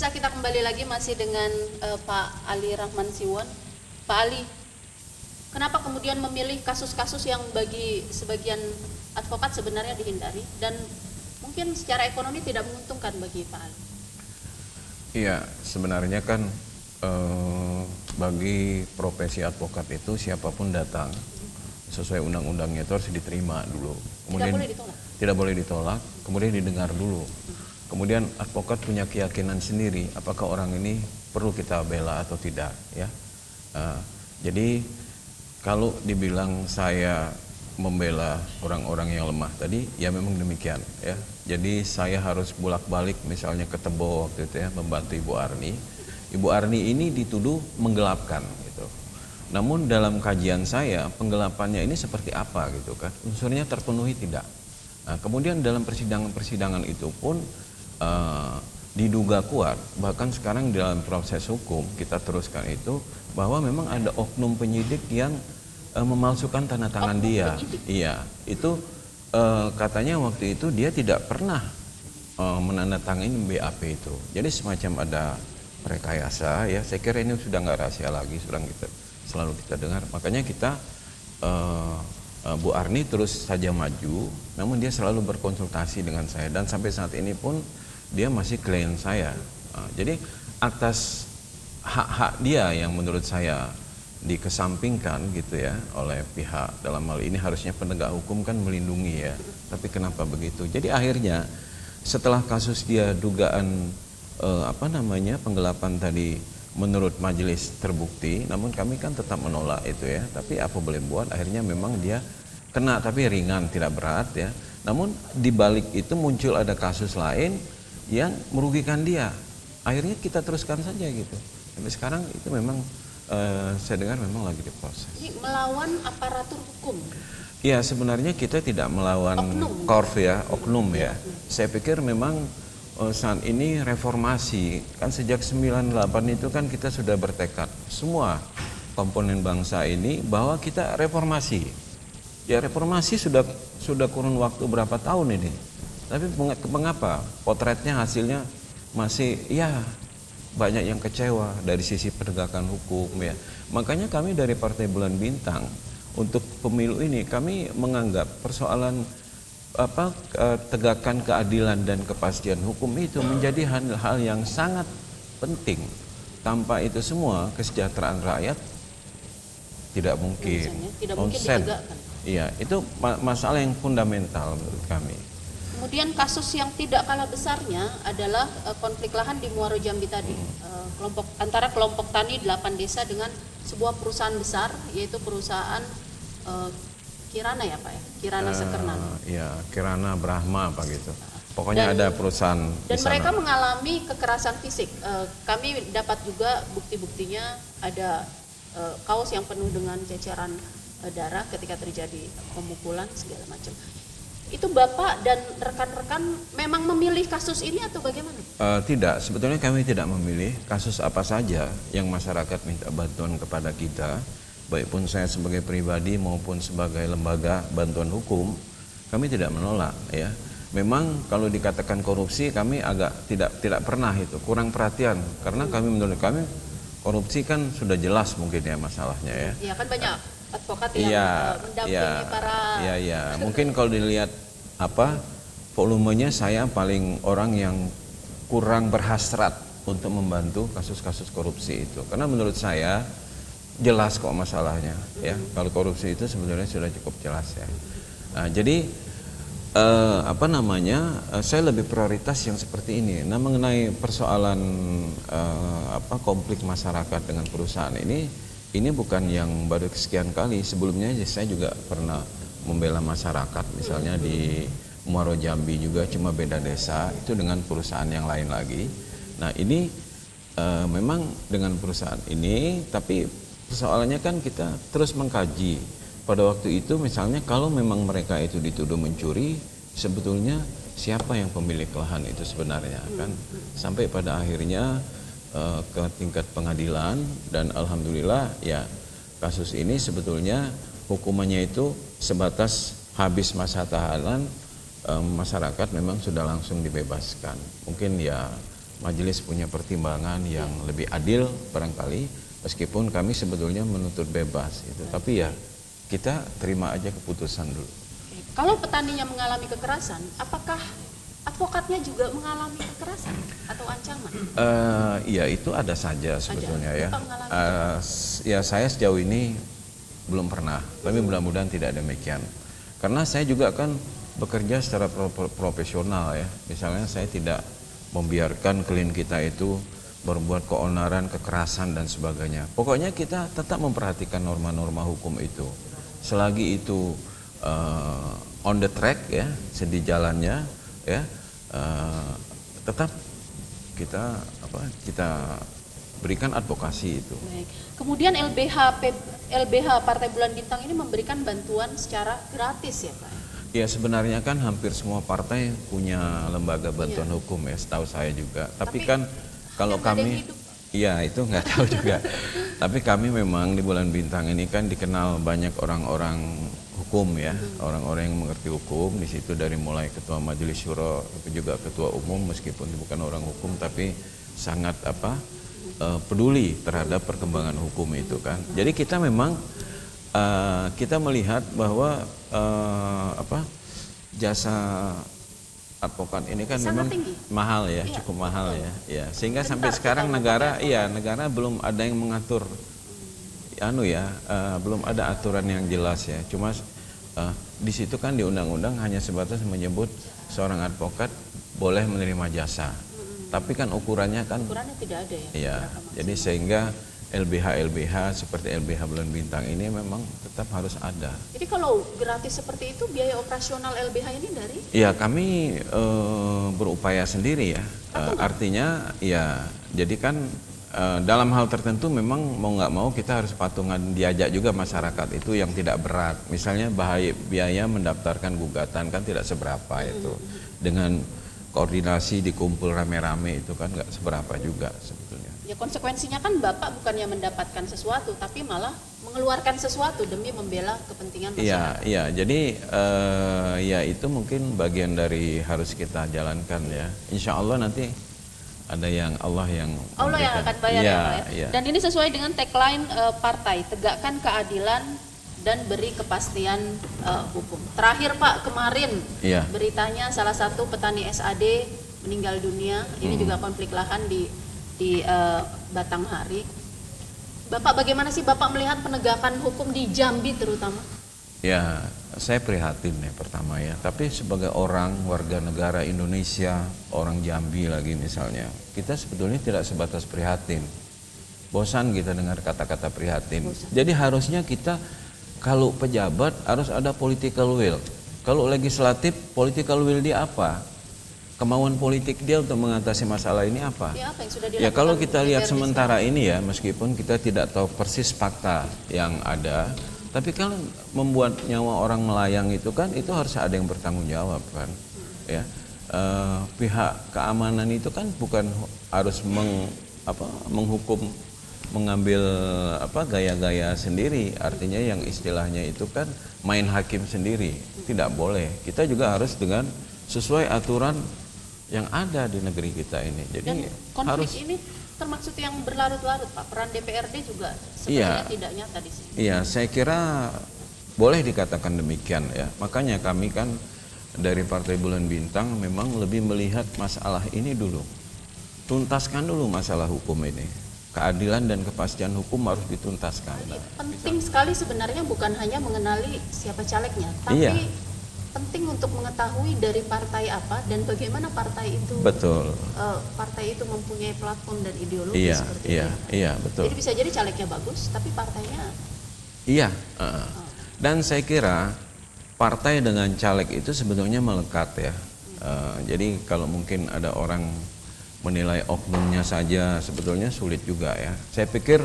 Pemirsa, kita kembali lagi masih dengan Pak Ali Rahman Siwon. Pak Ali, kenapa kemudian memilih kasus-kasus yang bagi sebagian advokat sebenarnya dihindari dan mungkin secara ekonomi tidak menguntungkan bagi Pak Ali? Iya, sebenarnya kan bagi profesi advokat itu siapapun datang sesuai undang-undangnya itu harus diterima dulu. Kemudian tidak boleh ditolak. Tidak boleh ditolak, kemudian didengar dulu. Kemudian advokat punya keyakinan sendiri apakah orang ini perlu kita bela atau tidak, ya. Jadi kalau dibilang saya membela orang-orang yang lemah tadi, ya memang demikian, ya. Jadi saya harus bolak-balik misalnya ke Tebo waktu itu ya, membantu Ibu Arni. Ibu Arni ini dituduh menggelapkan gitu. Namun dalam kajian saya penggelapannya ini seperti apa gitu kan? Unsurnya terpenuhi tidak. Nah, kemudian dalam persidangan-persidangan itu pun diduga kuat, bahkan sekarang dalam proses hukum kita teruskan itu bahwa memang ada oknum penyidik yang memalsukan tanda tangan dia. Iya, itu katanya waktu itu dia tidak pernah menandatangani BAP itu. Jadi semacam ada rekayasa, ya. Saya kira ini sudah nggak rahasia lagi, selalu kita dengar. Makanya kita Bu Arni terus saja maju, namun dia selalu berkonsultasi dengan saya dan sampai saat ini pun dia masih klien saya. Jadi atas hak-hak dia yang menurut saya dikesampingkan gitu ya oleh pihak, dalam hal ini harusnya penegak hukum kan melindungi ya, tapi kenapa begitu? Jadi akhirnya setelah kasus dia dugaan penggelapan tadi menurut majelis terbukti, namun kami kan tetap menolak itu ya, tapi apa boleh buat, akhirnya memang dia kena tapi ringan, tidak berat ya. Namun dibalik itu muncul ada kasus lain yang merugikan dia, akhirnya kita teruskan saja gitu. Sampai sekarang itu memang saya dengar memang lagi diproses. Ini melawan aparatur hukum? Ya, sebenarnya kita tidak melawan oknum ya. Saya pikir memang saat ini reformasi, kan sejak 98 itu kan kita sudah bertekad semua komponen bangsa ini bahwa kita reformasi. Ya reformasi sudah kurun waktu berapa tahun ini. Tapi mengapa potretnya hasilnya masih ya banyak yang kecewa dari sisi penegakan hukum ya. Makanya kami dari Partai Bulan Bintang untuk pemilu ini kami menganggap persoalan tegakkan keadilan dan kepastian hukum itu menjadi hal yang sangat penting. Tanpa itu semua kesejahteraan rakyat tidak mungkin. Tidak mungkin ditegakkan. Iya, itu masalah yang fundamental menurut kami. Kemudian kasus yang tidak kalah besarnya adalah konflik lahan di Muaro Jambi tadi. Antara kelompok tani 8 desa dengan sebuah perusahaan besar, yaitu perusahaan Kirana ya Pak ya? Kirana Sekernan. Ya, Kirana Brahma apa gitu. Pokoknya ada perusahaan dan mereka mengalami kekerasan fisik. Kami dapat juga bukti-buktinya, ada kaos yang penuh dengan ceceran darah ketika terjadi pemukulan segala macam. Itu Bapak dan rekan-rekan memang memilih kasus ini atau bagaimana? Tidak, sebetulnya kami tidak memilih kasus apa saja yang masyarakat minta bantuan kepada kita, baik pun saya sebagai pribadi maupun sebagai lembaga bantuan hukum, kami tidak menolak ya. Memang kalau dikatakan korupsi kami agak tidak pernah itu, kurang perhatian karena menurut kami korupsi kan sudah jelas mungkin ya masalahnya ya. Iya kan banyak advokat yang mendampingi para. Iya. Mungkin kalau dilihat volumenya saya paling orang yang kurang berhasrat untuk membantu kasus-kasus korupsi itu. Karena menurut saya jelas kok masalahnya ya. Kalau korupsi itu sebenarnya sudah cukup jelas ya. Nah, jadi saya lebih prioritas yang seperti ini. Nah, mengenai persoalan konflik masyarakat dengan perusahaan ini bukan yang baru sekian kali. Sebelumnya saya juga pernah membela masyarakat, misalnya di Muaro Jambi juga, cuma beda desa, itu dengan perusahaan yang lain lagi. Nah ini memang dengan perusahaan ini, tapi persoalannya kan kita terus mengkaji. Pada waktu itu misalnya kalau memang mereka itu dituduh mencuri, sebetulnya siapa yang pemilik lahan itu sebenarnya kan, sampai pada akhirnya ke tingkat pengadilan dan alhamdulillah ya kasus ini sebetulnya hukumannya itu sebatas habis masa tahanan, masyarakat memang sudah langsung dibebaskan. Mungkin ya majelis punya pertimbangan yang lebih adil barangkali, meskipun kami sebetulnya menuntut bebas itu. Tapi ya kita terima aja keputusan dulu. Kalau petaninya mengalami kekerasan, apakah advokatnya juga mengalami kekerasan atau ancaman? Ya itu ada saja sebetulnya ya. Bapak mengalami Ya saya sejauh ini belum pernah, tapi mudah-mudahan tidak demikian. Karena saya juga kan bekerja secara profesional ya. Misalnya saya tidak membiarkan klien kita itu berbuat keonaran, kekerasan dan sebagainya. Pokoknya kita tetap memperhatikan norma-norma hukum itu. Selagi itu on the track ya, di jalannya ya, tetap kita berikan advokasi itu. Baik. Kemudian LBH Partai Bulan Bintang ini memberikan bantuan secara gratis ya Pak? Ya sebenarnya kan hampir semua partai punya lembaga bantuan hukum ya, setahu saya juga. Tapi kan kalau kami, iya itu nggak tahu juga. Tapi kami memang di Bulan Bintang ini kan dikenal banyak orang-orang hukum ya, orang-orang yang mengerti hukum. Di situ dari mulai ketua majelis syuro, juga ketua umum, meskipun bukan orang hukum tapi sangat peduli terhadap perkembangan hukum itu kan. Jadi kita memang kita melihat bahwa jasa advokat ini kan sangat memang tinggi. Mahal ya, Iya, cukup mahal betul. ya. Sehingga Bentar, sampai sekarang kita negara belum ada yang mengatur belum ada aturan yang jelas ya. Cuma di situ kan di undang-undang hanya sebatas menyebut seorang advokat boleh menerima jasa. Tapi kan ukurannya tidak ada ya. Iya. Jadi sehingga LBH seperti LBH Bulan Bintang ini memang tetap harus ada. Jadi kalau gratis seperti itu, biaya operasional LBH ini dari? Ya kami berupaya sendiri ya. Artinya ya jadi kan dalam hal tertentu memang mau nggak mau kita harus patungan, diajak juga masyarakat itu yang tidak berat. Misalnya biaya mendaftarkan gugatan kan tidak seberapa itu. Dengan koordinasi dikumpul rame-rame itu kan nggak seberapa juga sebetulnya. Ya konsekuensinya kan Bapak bukannya mendapatkan sesuatu, tapi malah mengeluarkan sesuatu demi membela kepentingan masyarakat. Iya. Jadi ya itu mungkin bagian dari harus kita jalankan ya. Insya Allah nanti ada yang Allah yang akan bayar ya Pak ya. Iya. Dan ini sesuai dengan tagline partai, tegakkan keadilan dan beri kepastian hukum. Terakhir Pak, kemarin beritanya salah satu petani SAD meninggal dunia. Ini juga konflik lahan di Batanghari. Bapak bagaimana sih Bapak melihat penegakan hukum di Jambi terutama? Ya, saya prihatin ya pertama ya. Tapi sebagai orang warga negara Indonesia, orang Jambi lagi misalnya, kita sebetulnya tidak sebatas prihatin. Bosan kita dengar kata-kata prihatin. Jadi harusnya kita kalau pejabat harus ada political will. Kalau legislatif, political will dia apa? Kemauan politik dia untuk mengatasi masalah ini apa? Ya, apa yang sudah dilakukan? Ya kalau kita lihat sementara ini ya, meskipun kita tidak tahu persis fakta yang ada, tapi kalau membuat nyawa orang melayang itu kan, itu harus ada yang bertanggung jawab kan. Ya, pihak keamanan itu kan bukan harus menghukum, mengambil gaya-gaya sendiri, artinya yang istilahnya itu kan main hakim sendiri, tidak boleh. Kita juga harus dengan sesuai aturan yang ada di negeri kita ini. Jadi dan konflik ini termaksud yang berlarut-larut Pak, peran DPRD juga sebenarnya tidak nyata di sini. Iya, saya kira boleh dikatakan demikian ya. Makanya kami kan dari Partai Bulan Bintang memang lebih melihat masalah ini dulu. Tuntaskan dulu masalah hukum ini. Keadilan dan kepastian hukum harus dituntaskan. Penting sekali sebenarnya bukan hanya mengenali siapa calegnya, tapi penting untuk mengetahui dari partai apa dan bagaimana partai itu. Betul. Partai itu mempunyai platform dan ideologi seperti itu. Iya, betul. Jadi bisa jadi calegnya bagus, tapi partainya. Iya. Dan saya kira partai dengan caleg itu sebetulnya melekat ya. Jadi kalau mungkin ada orang menilai oknumnya saja, sebetulnya sulit juga ya. Saya pikir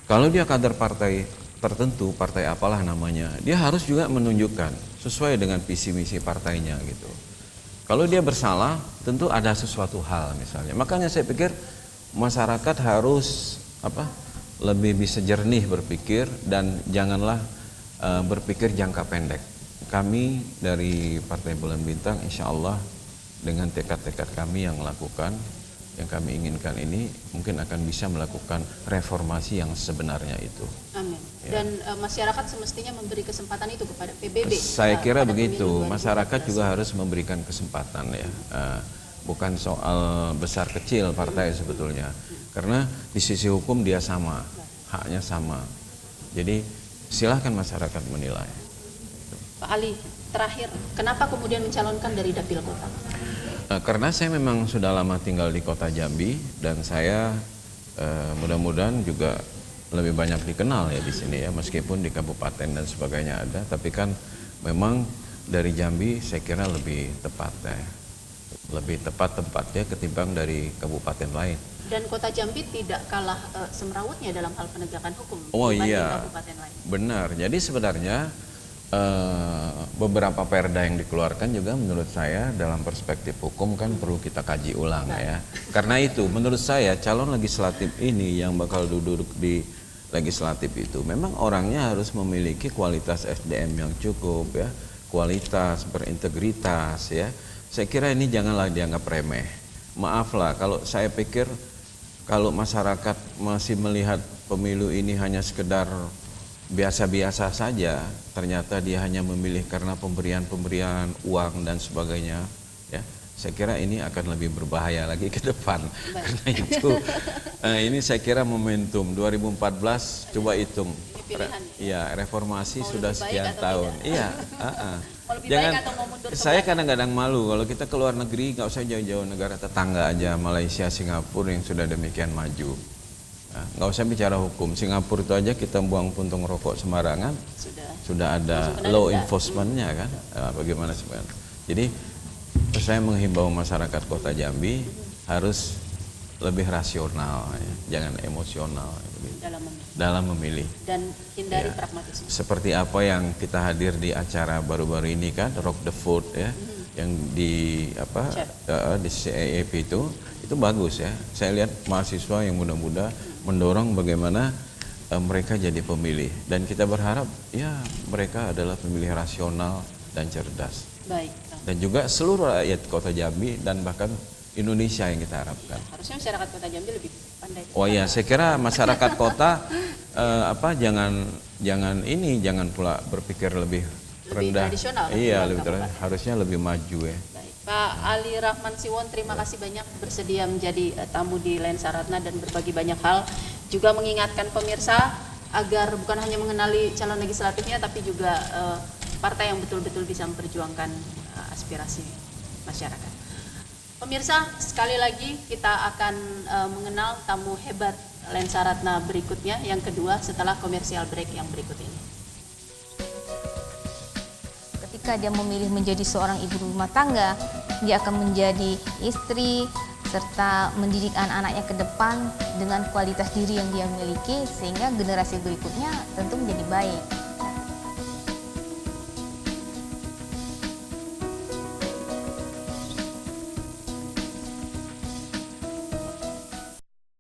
kalau dia kader partai tertentu, partai apalah namanya, dia harus juga menunjukkan sesuai dengan visi misi partainya gitu. Kalau dia bersalah, tentu ada sesuatu hal misalnya. Makanya saya pikir masyarakat harus lebih bisa jernih berpikir dan janganlah berpikir jangka pendek. Kami dari Partai Bulan Bintang insya Allah dengan tekad-tekad kami yang melakukan, yang kami inginkan ini mungkin akan bisa melakukan reformasi yang sebenarnya itu. Amin. Ya. Dan masyarakat semestinya memberi kesempatan itu kepada PBB. Saya kira pada begitu, pemilu 2014. masyarakat juga harus memberikan kesempatan ya. Bukan soal besar kecil partai sebetulnya, karena di sisi hukum dia sama, haknya sama. Jadi silahkan masyarakat menilai. Pak Ali, terakhir, kenapa kemudian mencalonkan dari Dapil Kota? Karena saya memang sudah lama tinggal di kota Jambi dan saya mudah-mudahan juga lebih banyak dikenal ya di sini ya, meskipun di kabupaten dan sebagainya ada, tapi kan memang dari Jambi saya kira lebih tepat ya, lebih tepat tempatnya ketimbang dari kabupaten lain. Dan kota Jambi tidak kalah semrawutnya dalam hal penegakan hukum Oh dibanding iya, kabupaten lain. benar. Jadi sebenarnya beberapa perda yang dikeluarkan juga menurut saya dalam perspektif hukum kan perlu kita kaji ulang ya. Karena itu menurut saya calon legislatif ini yang bakal duduk di legislatif itu memang orangnya harus memiliki kualitas SDM yang cukup ya, kualitas, berintegritas ya. Saya kira ini janganlah dianggap remeh. Maaflah kalau saya pikir kalau masyarakat masih melihat pemilu ini hanya sekedar biasa-biasa saja, ternyata dia hanya memilih karena pemberian uang dan sebagainya ya. Saya kira ini akan lebih berbahaya lagi ke depan. Karena itu ini saya kira momentum 2014 coba hitung. Iya, reformasi mau sudah sekian tahun. Tidak? Iya, Mau lebih jangan. baik atau mau mundur Saya kadang-kadang malu kalau kita ke luar negeri, nggak usah jauh-jauh, negara tetangga aja, Malaysia, Singapura yang sudah demikian maju. Nah, nggak usah bicara hukum, Singapura itu aja kita buang puntung rokok sembarangan, sudah ada law enforcementnya kan. Nah, bagaimana sebenarnya? Jadi saya menghimbau masyarakat Kota Jambi harus lebih rasional, ya. Jangan emosional dalam memilih. Dan hindari pragmatisme. Seperti apa yang kita hadir di acara baru-baru ini kan, Rock the Vote ya, yang di di CAEP itu bagus ya. Saya lihat mahasiswa yang muda-muda mendorong bagaimana mereka jadi pemilih, dan kita berharap ya mereka adalah pemilih rasional dan cerdas. Baik. Dan juga seluruh rakyat Kota Jambi dan bahkan Indonesia yang kita harapkan. Harusnya masyarakat Kota Jambi lebih pandai. Oh iya, saya kira masyarakat kota jangan pula berpikir lebih rendah. Tradisional. Iya, lebih tradisional. Harusnya lebih maju ya. Baik. Pak Ali Rahman Siwon, terima kasih banyak bersedia menjadi tamu di Lensa Ratna dan berbagi banyak hal, juga mengingatkan pemirsa agar bukan hanya mengenali calon legislatifnya tapi juga partai yang betul-betul bisa memperjuangkan aspirasi masyarakat. Pemirsa, sekali lagi kita akan mengenal tamu hebat Lensa Ratna berikutnya, yang kedua setelah komersial break yang berikut ini. Ketika dia memilih menjadi seorang ibu rumah tangga, dia akan menjadi istri serta mendidik anak-anaknya ke depan dengan kualitas diri yang dia miliki, sehingga generasi berikutnya tentu menjadi baik.